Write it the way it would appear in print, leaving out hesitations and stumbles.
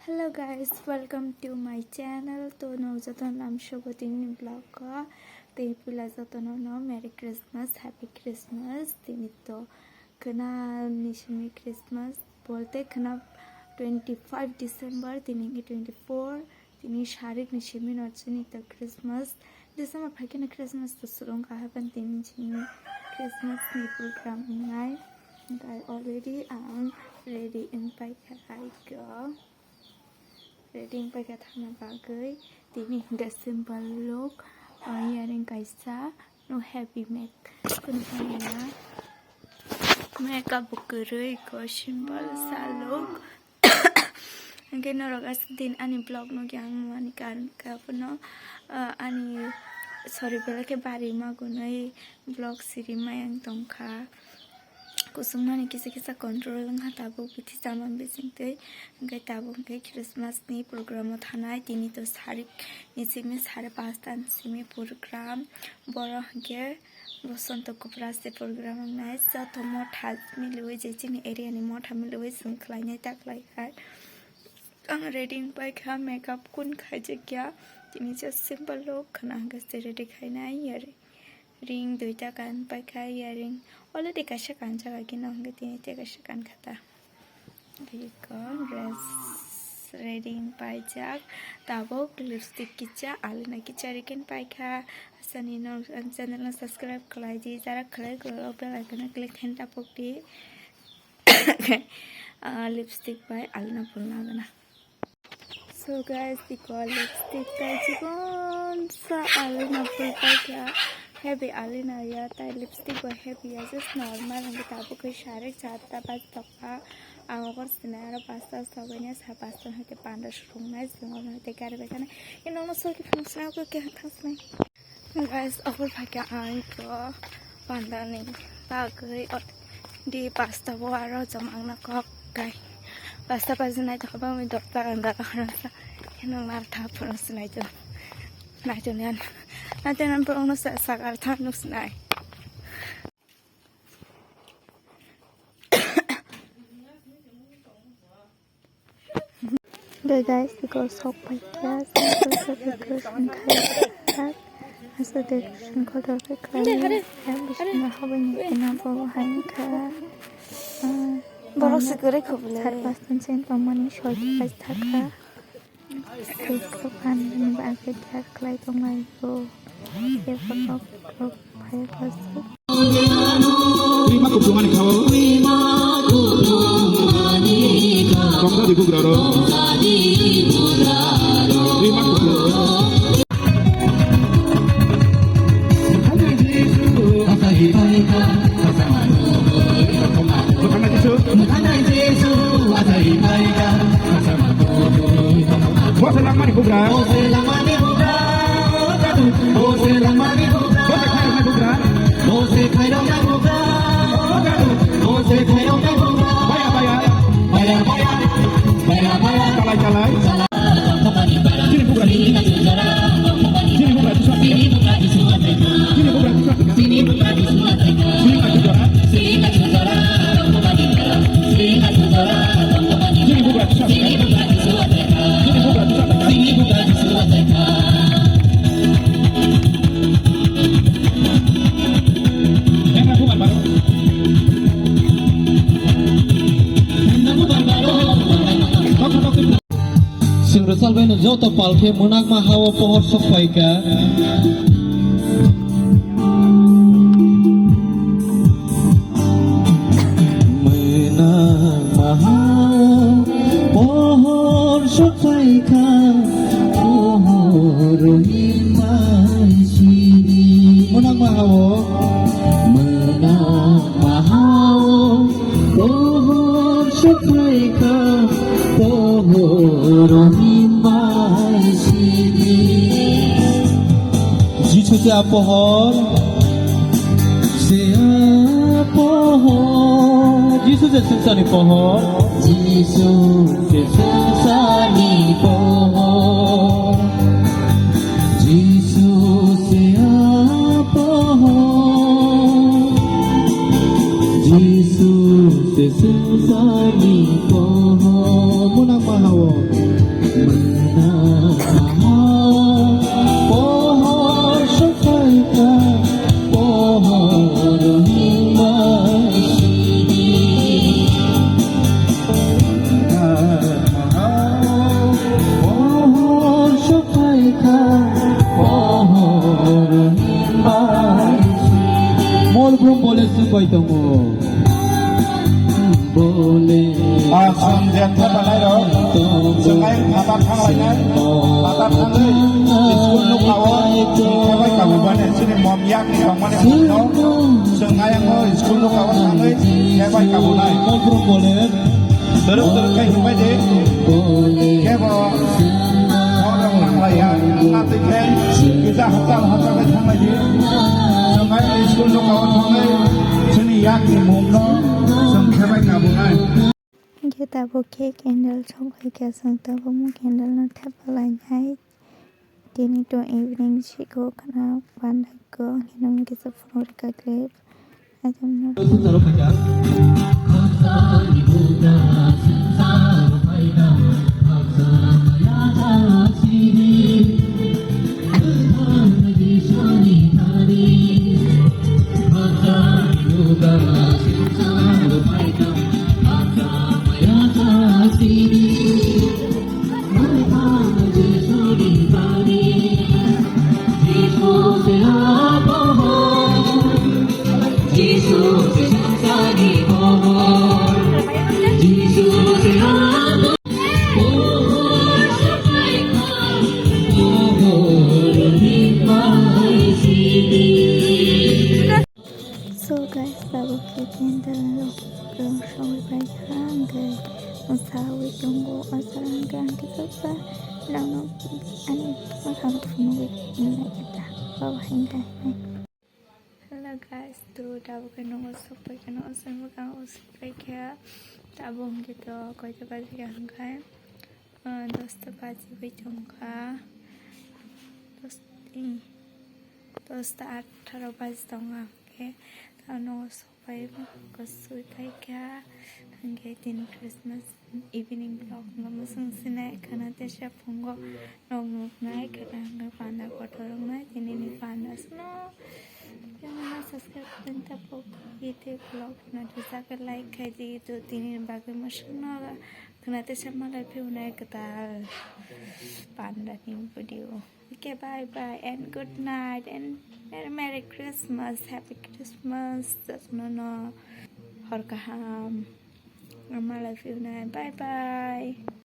Hello guys, welcome to my channel. To no jaton nam shogotin vlog ko. Te pula jaton no Merry Christmas, Happy Christmas. Tini to kena nishmi Christmas bolte kena 25 December tini 24 tini sharik nishmi notchini to Christmas. December phakina Christmas to sulong ka happen tini chini Christmas ni program nai. I already am ready in Paika. Reading pakai thana bagai tini the simple look earring kaisa no heavy make kun kana makeup bukurui ko simple sa look angke norogas din ani blog no gyang mani kan ka puno ani sorry belake bari ma gunai blog siri mayang tongkha kusung mani kisa control lang hatabu biti zaman bising te ngai tabu ngai Christmas ni program thanai tini to sarik nisimi 5:30 tan simi program boro ge bosonto kopra se program nai sa to motha milui je chini area ni motha milui sungklai nai taklai khai ang reading pai kha makeup kun khai je kya tini just simple look khana ga se ready khai nai yare ring duita kan pai khai earring already kasha kan jaga kina honge tini te kasha kan khata diko dress ready pai jak tabok lipstick kicha alna kicha riken pai kha asani no channel na subscribe khlai di jara khlai ko bell icon click hen tapok di lipstick pai alna pulna gana so guys diko lipstick pai jikon sa alna pul pai kha heavy alina ya tai lipstick wa heavy ya just normal ang tabu ko sharik chata pas toka awor sinara pasta sabanya sa pasta hate panda shurung nai zingol hate kare bekana ino no so ki function ko ke thas nai guys awor phaka ang ko panda ni bagai di pasta bo aro jamang na ko kai pasta pazna ta ba mi dokta anda ka sa ino mar tha function nai to nai to nan nanti nampak orang nak sakar tanus nai. Okay guys, because sok pakai so decoration kai so decoration ko dah kai yang bisnya hawen ina bawa hain kai baru segera kau boleh pasang sen pamani short pas thaka so kan ba ke jar klai tong lai ko ke pokok bhai pasu terima kunjungan kau terima kunjungan kau kongga di bugraro terima kunjungan Bose lang mani bugra, bose lang mani bugra, bose lang mani bugra, bose khai dong na bugra, bose khai dong na bugra, baya baya, baya baya, baya baya, calai calai, sini bugra, sini bugra, sini bugra, sini bugra, sini bugra, sini bugra, sini bugra, Salve no joto palke munak mahawa pohor sofaika munak mahawa pohor sofaika pohor iman sini munak mahawa pohor sofaika pohor Jika pohon, Yesus sesani pohon, Yesus sesani pohon, Yesus pohon, Yesus sesani pohon, munang mahawa. pohor sakaika pohor himasini pohor sakaika pohor himasini mol brum bole sukai tongo bole जों जेनथेर लानाय र' जोंहाय हाबाब थांलायनाय हाबाब थाङै school नुखावो जोंहाय गाबोबानो जोंनि ममिया थांबानो हमनो जोंहाय आङो स्कुल नुखावो थाङै जोंहाय गाबोनाय mol brum bole धोरोम धोरोमखाय हिंबाय दे केबो हरं नांलाया नाथाय गिजा हाजार हाजार थांलाय दे जोंहाय स्कुल नुखावो थाङै जोंनि याकनि मुंनो जों केबाय गाबोनाय Kita tabo ke candle chokai ke sang tabo mu candle na thapalai hai tini to evening chiko kana pandai ko hinam ke sa phone ka clip ajam na taruh kerja so guys tabo ke candle lo shoi bai hang gai usawi tunggu asaran kan kita sa lang no ani makam tumu na kita bawa hingga hello guys to tabo ke no super ke no asan makam usawi ke tabo gitu koi ta baji hang gai 10 baji bai tungka 10 baji tungka okay no sopai ko sui kai kya hangge tin Christmas evening vlog ngam sung sinai kana te sha pongo nog nai kana nga panda ko thorong nai tini ni panda sno yana subscribe dan tapo ite vlog na tusa ka like kai di to tini bagai masna kana te sha malai phi unai kata panda ni video okay bye bye and good night and Merry Christmas, Happy Christmas, no, Horkaham. I'm love you now. Bye bye.